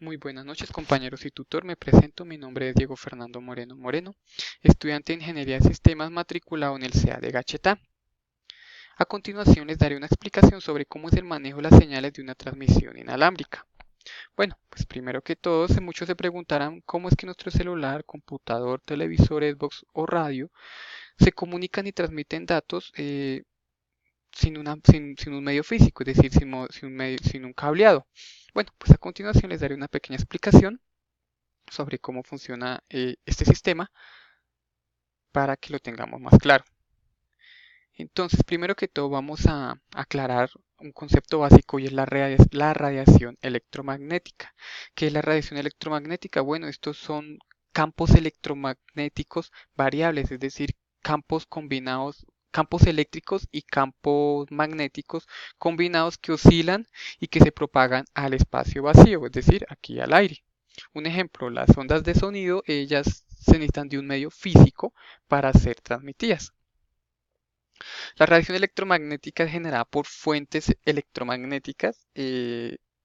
Muy buenas noches compañeros y tutor, me presento, mi nombre es Diego Fernando Moreno, estudiante de Ingeniería de Sistemas matriculado en el CEA de Gachetá. A continuación les daré una explicación sobre cómo es el manejo de las señales de una transmisión inalámbrica. Bueno, pues primero que todo, muchos se preguntarán cómo es que nuestro celular, computador, televisor, Xbox o radio se comunican y transmiten datos sin un medio físico, es decir, sin un cableado. Bueno, pues a continuación les daré una pequeña explicación sobre cómo funciona este sistema para que lo tengamos más claro. Entonces, primero que todo vamos a aclarar un concepto básico y es la radiación electromagnética. ¿Qué es la radiación electromagnética? Bueno, estos son campos electromagnéticos variables, es decir, campos combinados, campos eléctricos y campos magnéticos combinados que oscilan y que se propagan al espacio vacío, es decir, aquí al aire. Un ejemplo, las ondas de sonido, ellas se necesitan de un medio físico para ser transmitidas. La radiación electromagnética es generada por fuentes electromagnéticas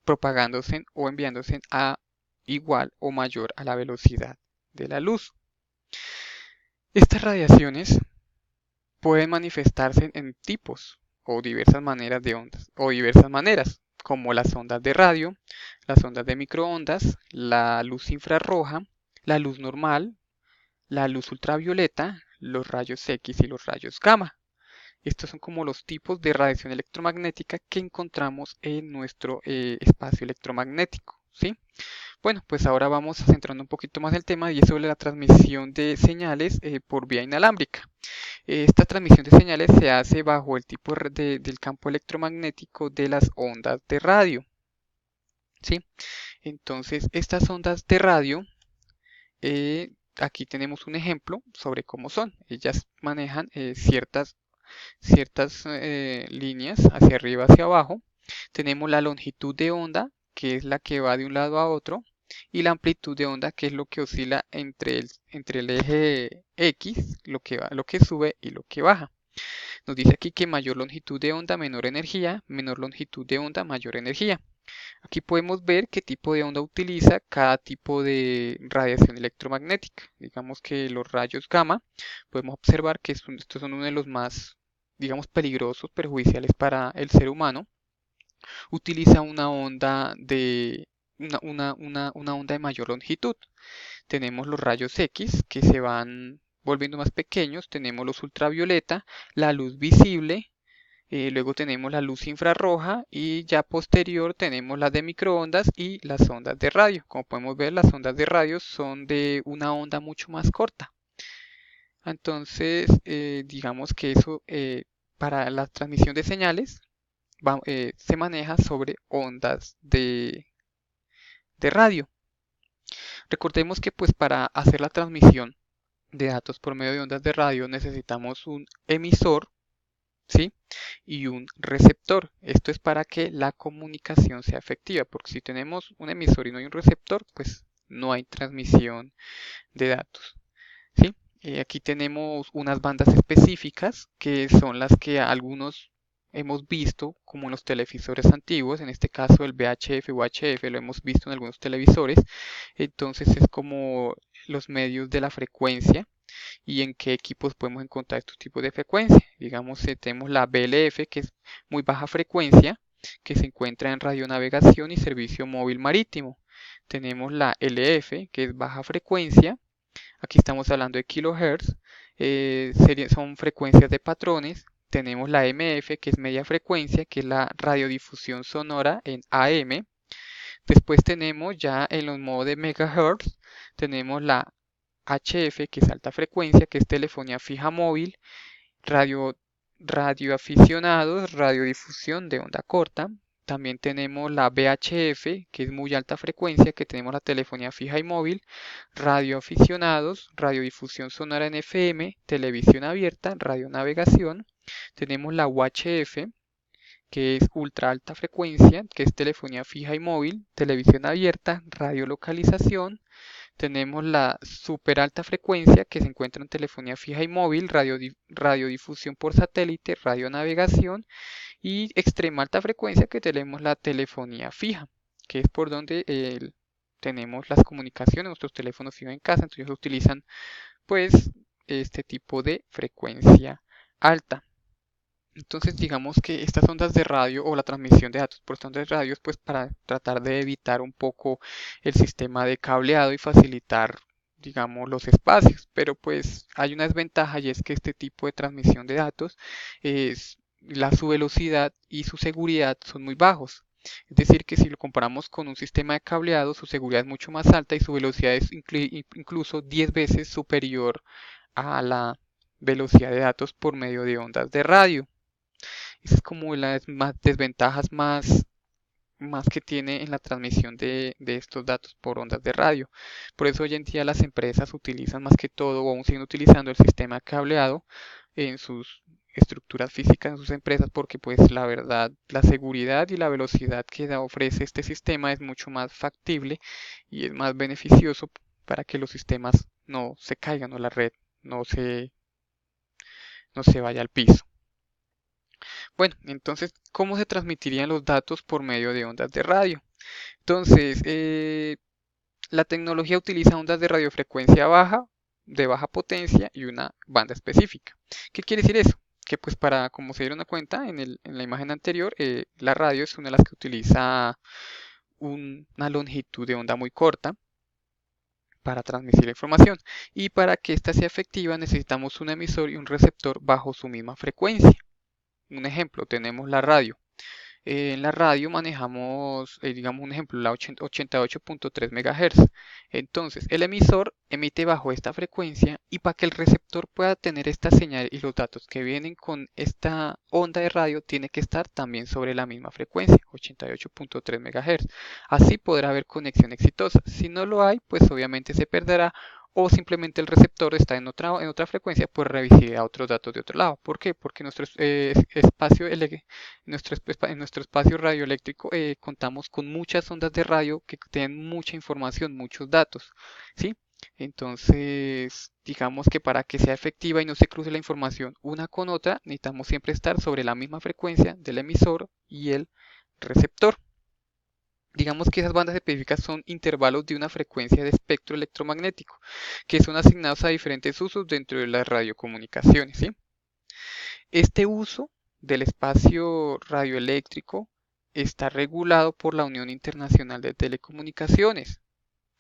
propagándose o enviándose a igual o mayor a la velocidad de la luz. Estas radiaciones pueden manifestarse en tipos o diversas maneras de ondas o diversas maneras, como las ondas de radio, las ondas de microondas, la luz infrarroja, la luz normal, la luz ultravioleta, los rayos X y los rayos gamma. Estos son como los tipos de radiación electromagnética que encontramos en nuestro espacio electromagnético, ¿sí? Bueno, pues ahora vamos a centrarnos un poquito más en el tema y es sobre la transmisión de señales por vía inalámbrica. Esta transmisión de señales se hace bajo el tipo del campo electromagnético de las ondas de radio, ¿sí? Entonces, estas ondas de radio, aquí tenemos un ejemplo sobre cómo son. Ellas manejan ciertas líneas hacia arriba, hacia abajo. Tenemos la longitud de onda, que es la que va de un lado a otro, y la amplitud de onda, que es lo que oscila entre el eje X, lo que sube y lo que baja. Nos dice aquí que mayor longitud de onda, menor energía, menor longitud de onda, mayor energía. Aquí podemos ver qué tipo de onda utiliza cada tipo de radiación electromagnética. Digamos que los rayos gamma, podemos observar que estos son uno de los más, digamos, peligrosos, perjudiciales para el ser humano. Utiliza una onda de una onda de mayor longitud. Tenemos los rayos X que se van volviendo más pequeños, tenemos los ultravioleta, la luz visible, luego tenemos la luz infrarroja y ya posterior tenemos las de microondas y las ondas de radio. Como podemos ver, las ondas de radio son de una onda mucho más corta. Entonces, digamos que eso para la transmisión de señales se maneja sobre ondas de radio. Recordemos que pues para hacer la transmisión de datos por medio de ondas de radio necesitamos un emisor, ¿sí? Y un receptor. Esto es para que la comunicación sea efectiva, porque si tenemos un emisor y no hay un receptor, pues no hay transmisión de datos, ¿sí? Aquí tenemos unas bandas específicas que son las que algunos hemos visto como en los televisores antiguos, en este caso el VHF o UHF lo hemos visto en algunos televisores. Entonces es como los medios de la frecuencia y en qué equipos podemos encontrar estos tipos de frecuencia. Digamos, tenemos la BLF, que es muy baja frecuencia, que se encuentra en radionavegación y servicio móvil marítimo. Tenemos la LF, que es baja frecuencia. Aquí estamos hablando de kilohertz. Son frecuencias de patrones. Tenemos la MF, que es media frecuencia, que es la radiodifusión sonora en AM. Después tenemos ya en los modos de megahertz, tenemos la HF, que es alta frecuencia, que es telefonía fija móvil, radio, radioaficionados, radiodifusión de onda corta. También tenemos la VHF, que es muy alta frecuencia, que tenemos la telefonía fija y móvil, radioaficionados, radiodifusión sonora en FM, televisión abierta, radionavegación. Tenemos la UHF, que es ultra alta frecuencia, que es telefonía fija y móvil, televisión abierta, radiolocalización. Tenemos la super alta frecuencia que se encuentra en telefonía fija y móvil, radiodifusión por satélite, radionavegación y extrema alta frecuencia que tenemos la telefonía fija, que es por donde tenemos las comunicaciones, nuestros teléfonos fijos en casa, entonces utilizan pues este tipo de frecuencia alta. Entonces digamos que estas ondas de radio o la transmisión de datos por estas ondas de radio pues para tratar de evitar un poco el sistema de cableado y facilitar digamos los espacios, pero pues hay una desventaja y es que este tipo de transmisión de datos es su velocidad y su seguridad son muy bajos. Es decir, que si lo comparamos con un sistema de cableado, su seguridad es mucho más alta y su velocidad es incluso 10 veces superior a la velocidad de datos por medio de ondas de radio. Esa es como las desventajas más que tiene en la transmisión de estos datos por ondas de radio. Por eso hoy en día las empresas utilizan más que todo o aún siguen utilizando el sistema cableado en sus estructuras físicas en sus empresas porque pues la verdad la seguridad y la velocidad que ofrece este sistema es mucho más factible y es más beneficioso para que los sistemas no se caigan o la red no no se vaya al piso. Bueno, entonces, ¿cómo se transmitirían los datos por medio de ondas de radio? Entonces, la tecnología utiliza ondas de radiofrecuencia baja, de baja potencia y una banda específica. ¿Qué quiere decir eso? Que pues para, como se dieron cuenta en la imagen anterior, la radio es una de las que utiliza una longitud de onda muy corta para transmitir la información. Y para que ésta sea efectiva necesitamos un emisor y un receptor bajo su misma frecuencia. Un ejemplo, tenemos la radio. En la radio manejamos, digamos un ejemplo, la 88.3 MHz. Entonces, el emisor emite bajo esta frecuencia y para que el receptor pueda tener esta señal y los datos que vienen con esta onda de radio tiene que estar también sobre la misma frecuencia, 88.3 MHz. Así podrá haber conexión exitosa. Si no lo hay, pues obviamente se perderá o simplemente el receptor está en otra frecuencia, pues revisará otros datos de otro lado. ¿Por qué? Porque en nuestro espacio radioeléctrico contamos con muchas ondas de radio que tienen mucha información, muchos datos, ¿sí? Entonces, digamos que para que sea efectiva y no se cruce la información una con otra, necesitamos siempre estar sobre la misma frecuencia del emisor y el receptor. Digamos que esas bandas específicas son intervalos de una frecuencia de espectro electromagnético, que son asignados a diferentes usos dentro de las radiocomunicaciones, ¿sí? Este uso del espacio radioeléctrico está regulado por la Unión Internacional de Telecomunicaciones.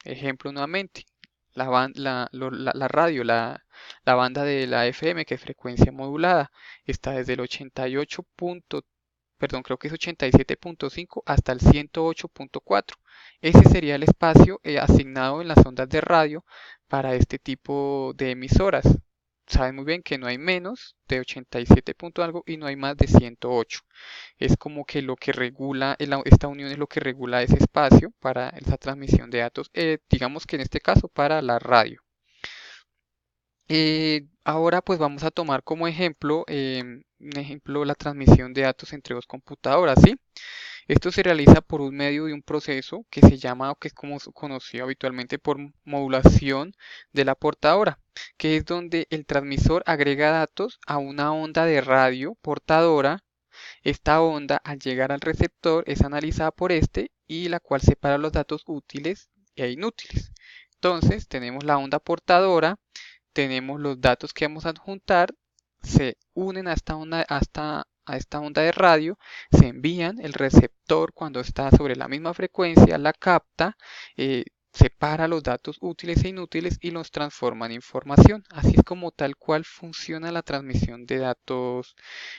Ejemplo nuevamente, la radio, la banda de la FM, que es frecuencia modulada, está desde el 88 perdón, creo que es 87.5 hasta el 108.4. Ese sería el espacio asignado en las ondas de radio para este tipo de emisoras. Saben muy bien que no hay menos de 87 punto algo y no hay más de 108. Es como que lo que regula, esta unión es lo que regula ese espacio para esa transmisión de datos, digamos que en este caso para la radio. Ahora pues vamos a tomar como ejemplo, la transmisión de datos entre dos computadoras, ¿sí? Esto se realiza por un medio de un proceso que se llama, o que es como conocido habitualmente por modulación de la portadora, que es donde el transmisor agrega datos a una onda de radio portadora. Esta onda, al llegar al receptor, es analizada por este y la cual separa los datos útiles e inútiles. Entonces, tenemos la onda portadora, tenemos los datos que vamos a adjuntar, se unen a esta onda de radio, se envían, el receptor cuando está sobre la misma frecuencia la capta, separa los datos útiles e inútiles y los transforma en información. Así es como tal cual funciona la transmisión de datos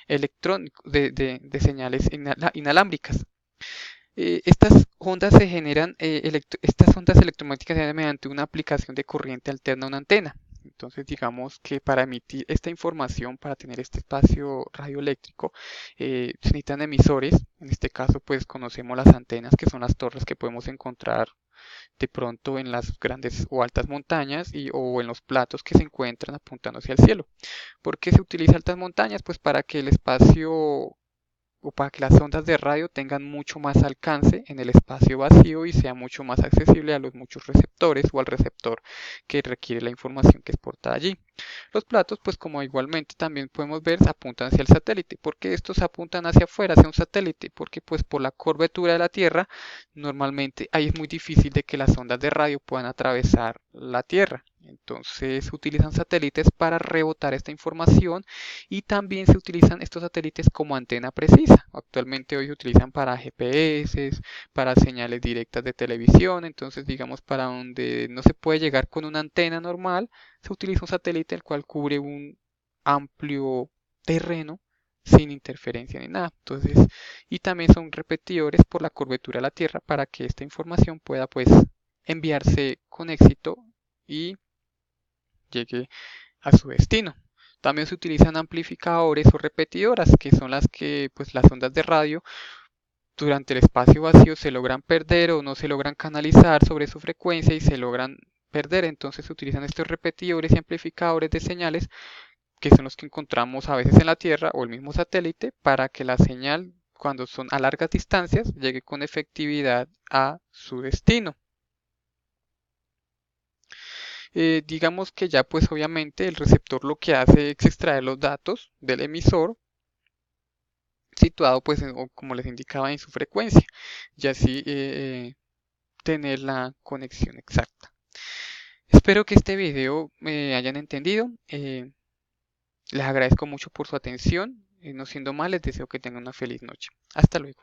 electrónicos, de señales inalámbricas. Estas ondas se generan, estas ondas electromagnéticas se generan mediante una aplicación de corriente alterna a una antena. Entonces, digamos que para emitir esta información, para tener este espacio radioeléctrico, se necesitan emisores. En este caso, pues conocemos las antenas, que son las torres que podemos encontrar de pronto en las grandes o altas montañas o en los platos que se encuentran apuntando hacia el cielo. ¿Por qué se utiliza altas montañas? Pues para que el espacio o para que las ondas de radio tengan mucho más alcance en el espacio vacío y sea mucho más accesible a los muchos receptores o al receptor que requiere la información que es portada allí. Los platos, pues como igualmente también podemos ver, apuntan hacia el satélite. ¿Por qué estos apuntan hacia afuera, hacia un satélite? Porque pues por la curvatura de la Tierra, normalmente ahí es muy difícil de que las ondas de radio puedan atravesar la Tierra. Entonces se utilizan satélites para rebotar esta información y también se utilizan estos satélites como antena precisa. Actualmente hoy se utilizan para GPS, para señales directas de televisión, entonces digamos para donde no se puede llegar con una antena normal, se utiliza un satélite el cual cubre un amplio terreno sin interferencia ni nada. Entonces, y también son repetidores por la curvatura de la Tierra para que esta información pueda pues enviarse con éxito y llegue a su destino. También se utilizan amplificadores o repetidoras, que son las que pues las ondas de radio durante el espacio vacío se logran perder o no se logran canalizar sobre su frecuencia y se logran perder. Entonces se utilizan estos repetidores y amplificadores de señales que son los que encontramos a veces en la Tierra o el mismo satélite para que la señal cuando son a largas distancias llegue con efectividad a su destino. Digamos que ya pues obviamente el receptor lo que hace es extraer los datos del emisor situado pues o como les indicaba en su frecuencia y así tener la conexión exacta. Espero que este video me hayan entendido. Les agradezco mucho por su atención. No siendo más, les deseo que tengan una feliz noche. Hasta luego.